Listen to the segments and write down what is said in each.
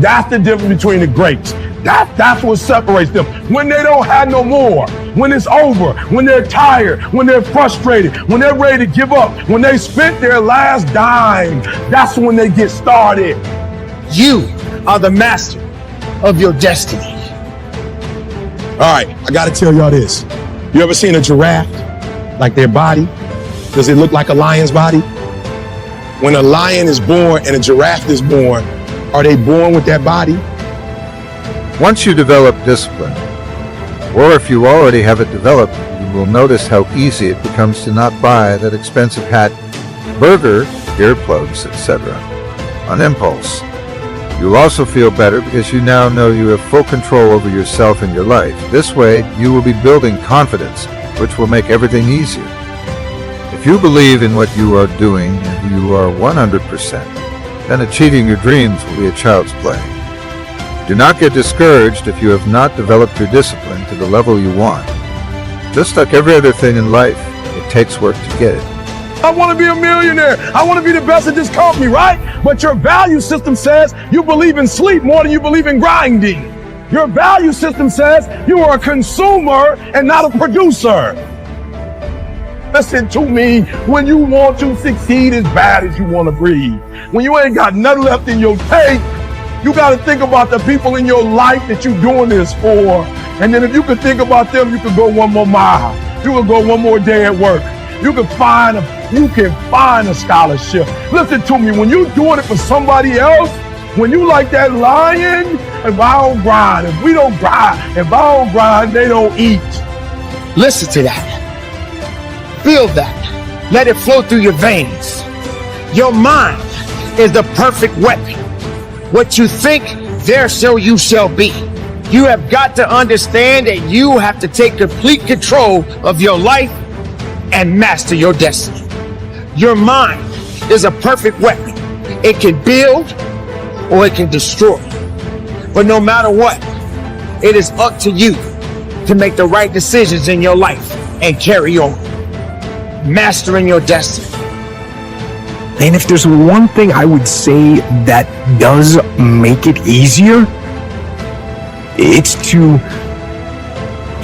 That's the difference between the greats. That's what separates them. When they don't have no more, when it's over, when they're tired, when they're frustrated, when they're ready to give up, when they spent their last dime, that's when they get started. You are the master of your destiny. All right, I gotta tell y'all this. You ever seen a giraffe? Like their body? Does it look like a lion's body? When a lion is born and a giraffe is born, are they born with that body? Once you develop discipline, or if you already have it developed, you will notice how easy it becomes to not buy that expensive hat, burger, earplugs, etc. on impulse. You'll also feel better because you now know you have full control over yourself and your life. This way, you will be building confidence, which will make everything easier. If you believe in what you are doing and you are 100%, then achieving your dreams will be a child's play. Do not get discouraged if you have not developed your discipline to the level you want. Just like every other thing in life, it takes work to get it. I want to be a millionaire. I want to be the best at this company, right? But your value system says you believe in sleep more than you believe in grinding. Your value system says you are a consumer and not a producer. Listen to me, when you want to succeed as bad as you want to breathe, when you ain't got nothing left in your tank, you got to think about the people in your life that you're doing this for. And then if you could think about them, you could go one more mile. You could go one more day at work. You can find a scholarship. Listen to me, when you're doing it for somebody else, when you like that lion, if I don't grind, if we don't grind, if I don't grind, they don't eat. Listen to that. Feel that. Let it flow through your veins. Your mind is the perfect weapon. What you think, there so you shall be. You have got to understand that you have to take complete control of your life and master your destiny. Your mind is a perfect weapon. It can build or it can destroy. But no matter what, it is up to you to make the right decisions in your life and carry on, mastering your destiny. And if there's one thing I would say that does make it easier, it's to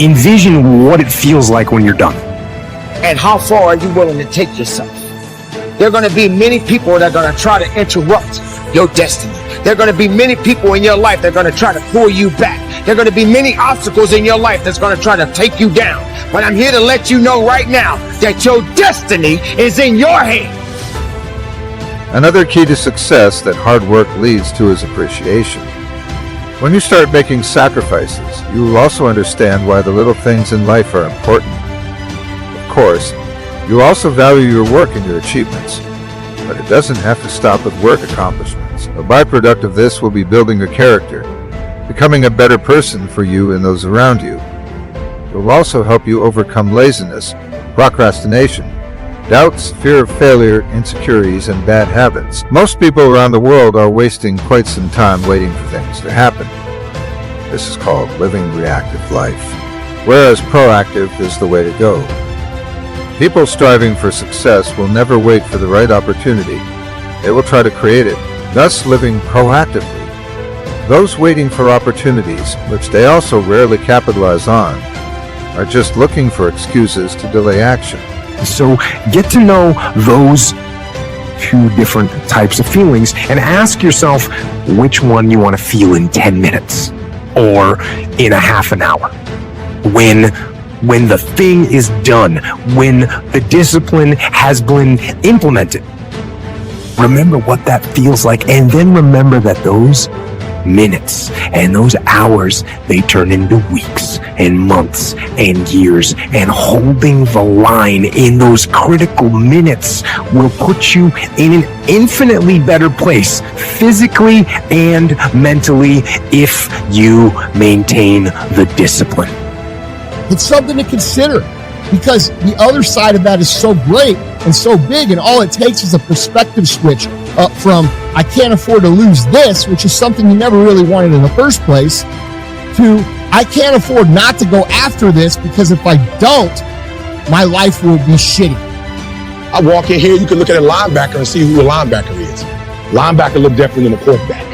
envision what it feels like when you're done. And how far are you willing to take yourself? There are going to be many people that are going to try to interrupt your destiny. There are going to be many people in your life that are going to try to pull you back. There are going to be many obstacles in your life that's going to try to take you down. But I'm here to let you know right now that your destiny is in your hands. Another key to success that hard work leads to is appreciation. When you start making sacrifices, you will also understand why the little things in life are important. Of course, you also value your work and your achievements, but it doesn't have to stop with work accomplishments. A byproduct of this will be building your character, becoming a better person for you and those around you. It will also help you overcome laziness, procrastination, doubts, fear of failure, insecurities, and bad habits. Most people around the world are wasting quite some time waiting for things to happen. This is called living reactive life, whereas proactive is the way to go. People striving for success will never wait for the right opportunity. They will try to create it, thus living proactively. Those waiting for opportunities, which they also rarely capitalize on, are just looking for excuses to delay action. So get to know those two different types of feelings and ask yourself which one you want to feel in 10 minutes or in a half an hour. When the thing is done, when the discipline has been implemented, remember what that feels like, and then remember that those minutes and those hours, they turn into weeks and months and years, and holding the line in those critical minutes will put you in an infinitely better place physically and mentally if you maintain the discipline. It's something to consider, because the other side of that is so great and so big, and all it takes is a perspective switch up from I can't afford to lose this, which is something you never really wanted in the first place, to I can't afford not to go after this, because if I don't, my life will be shitty. I walk in here, you can look at a linebacker and see who a linebacker is. Linebacker look different than a quarterback.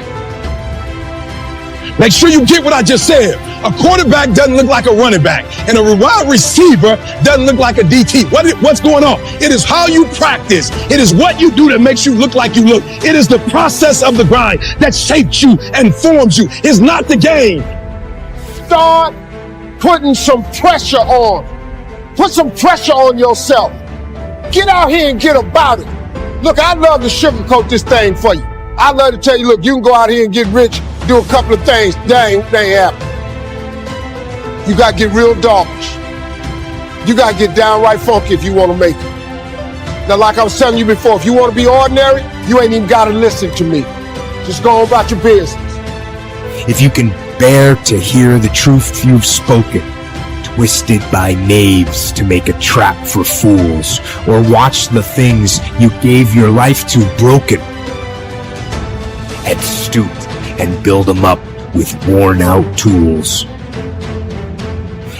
Make sure you get what I just said. A quarterback doesn't look like a running back, and a wide receiver doesn't look like a DT. What's going on? It is how you practice. It is what you do that makes you look like you look. It is the process of the grind that shapes you and forms you. It's not the game. Start putting some pressure on. Put some pressure on yourself. Get out here and get about it. Look, I'd love to sugarcoat this thing for you. I'd love to tell you, look, you can go out here and get rich, do a couple of things. They ain't happen. You got to get real doggish. You got to get downright funky if you want to make it. Now, like I was telling you before, if you want to be ordinary, you ain't even got to listen to me. Just go on about your business. If you can bear to hear the truth you've spoken, twisted by knaves to make a trap for fools, or watch the things you gave your life to broken, and stoop and build them up with worn out tools.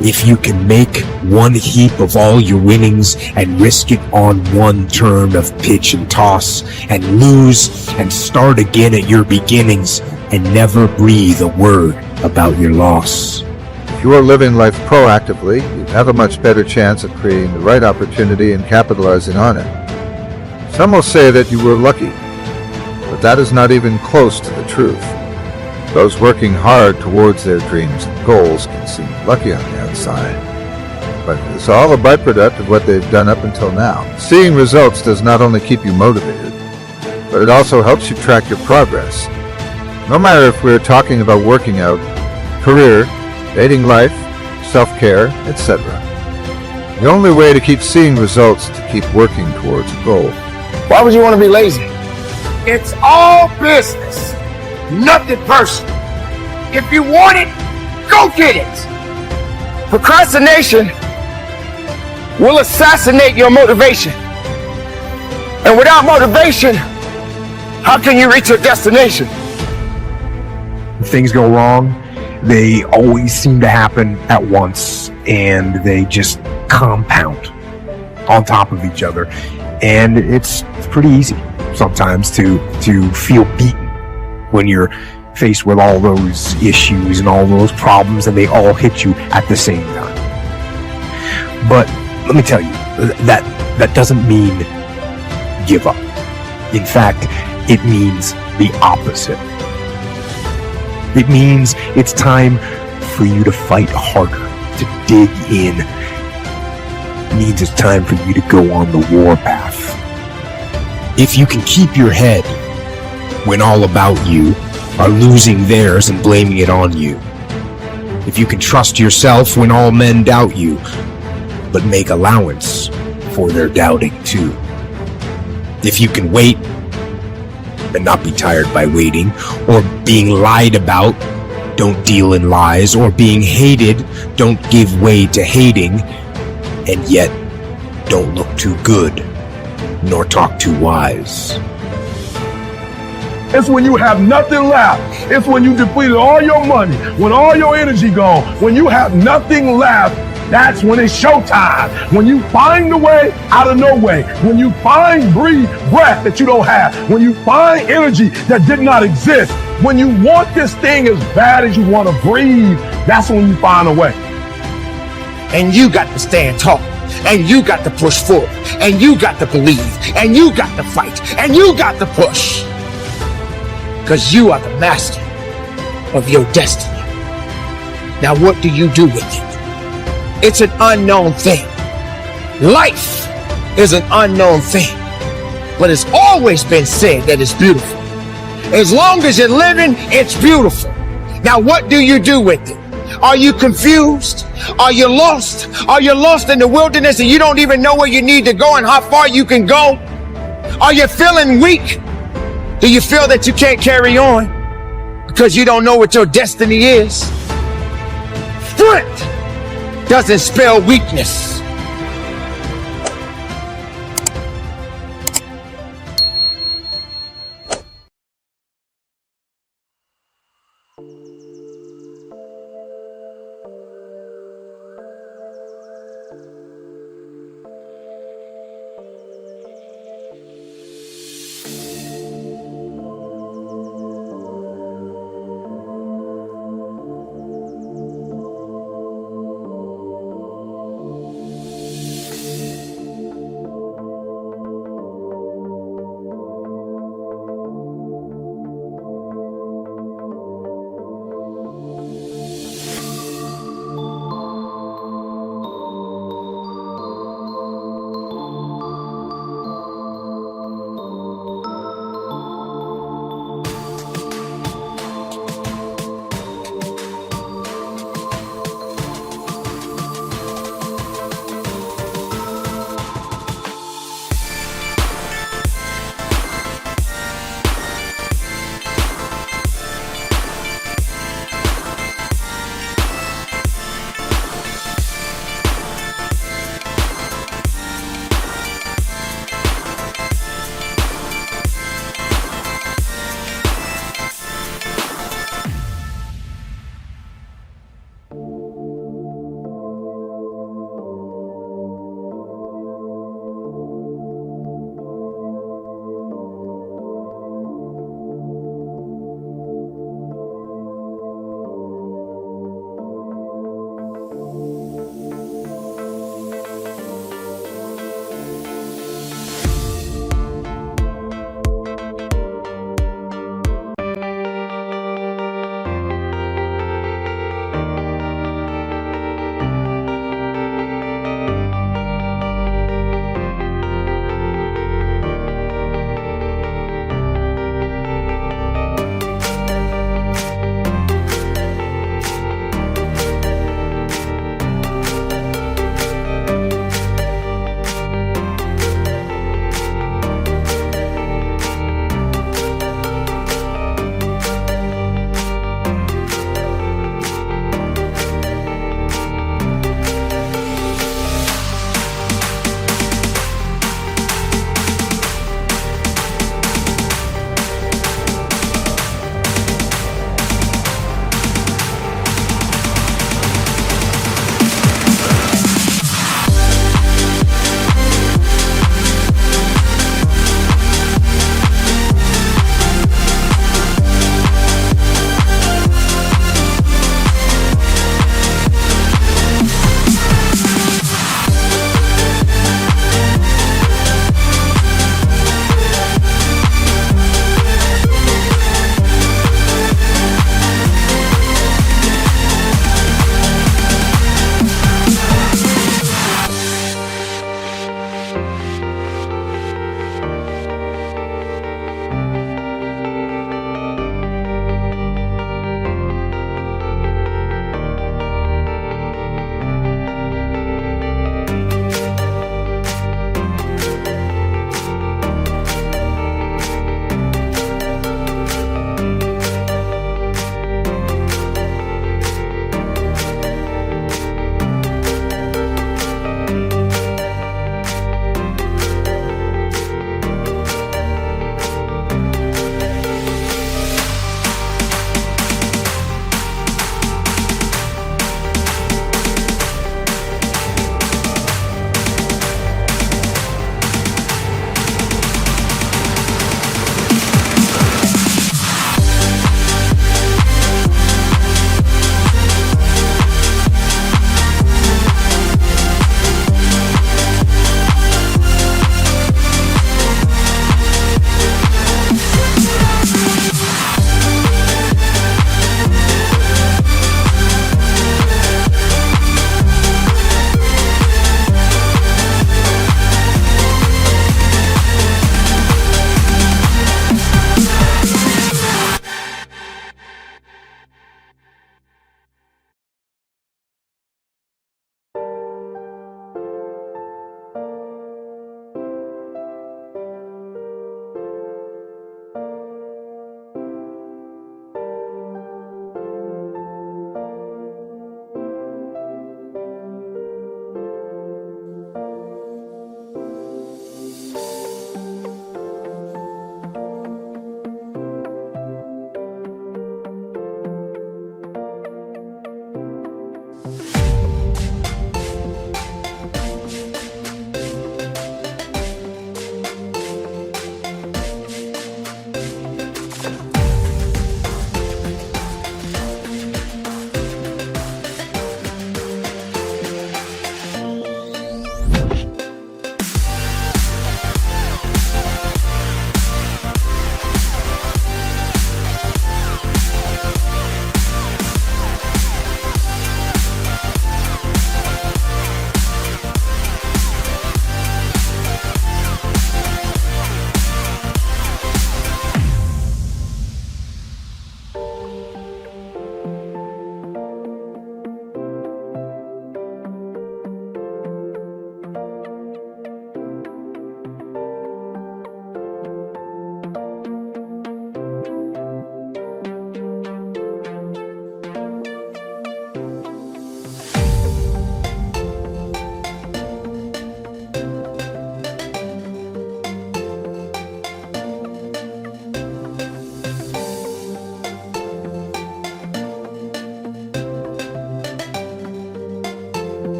If you can make one heap of all your winnings and risk it on one turn of pitch and toss, and lose and start again at your beginnings, and never breathe a word about your loss. If you are living life proactively, you have a much better chance of creating the right opportunity and capitalizing on it. Some will say that you were lucky, but that is not even close to the truth. Those working hard towards their dreams and goals can seem lucky on the outside, but it's all a byproduct of what they've done up until now. Seeing results does not only keep you motivated, but it also helps you track your progress. No matter if we're talking about working out, career, dating life, self-care, etc. The only way to keep seeing results is to keep working towards a goal. Why would you want to be lazy? It's all business, nothing personal. If you want it, go get it. Procrastination will assassinate your motivation. And without motivation, how can you reach your destination? If things go wrong, they always seem to happen at once, and they just compound on top of each other. And it's pretty easy sometimes to feel beaten when you're faced with all those issues and all those problems, and they all hit you at the same time. But let me tell you, that doesn't mean give up. In fact, it means the opposite. It means it's time for you to fight harder, to dig in. It means it's time for you to go on the warpath. If you can keep your head when all about you are losing theirs and blaming it on you. If you can trust yourself when all men doubt you, but make allowance for their doubting too. If you can wait and not be tired by waiting, or being lied about, don't deal in lies, or being hated, don't give way to hating, and yet don't look too good, nor talk too wise. It's when you have nothing left. It's when you depleted all your money, when all your energy gone, when you have nothing left. That's when it's showtime. When you find the way out of no way. When you find breath that you don't have. When you find energy that did not exist. When you want this thing as bad as you want to breathe, that's when you find a way. And you got to stand tall. And you got to push forward. And you got to believe. And you got to fight. And you got to push. Because you are the master of your destiny. Now what do you do with it? It's an unknown thing. Life is an unknown thing. But it's always been said that it's beautiful. As long as you're living, it's beautiful. Now what do you do with it? Are you confused? Are you lost? Are you lost in the wilderness and you don't even know where you need to go and how far you can go? Are you feeling weak? Do you feel that you can't carry on because you don't know what your destiny is? Strength doesn't spell weakness.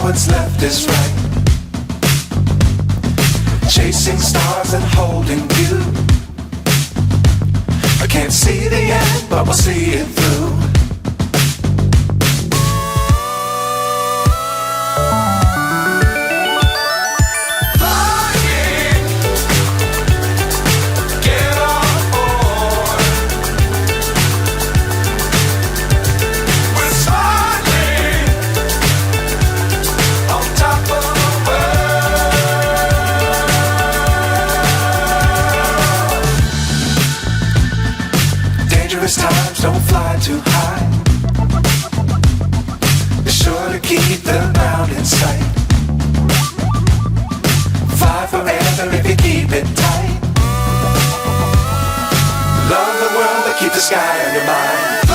what's left is right. Chasing stars and holding you. I can't see the end, but we'll see it through. Times don't fly too high. Be sure to keep the ground in sight. Fly forever if you keep it tight. Love the world but keep the sky on your mind.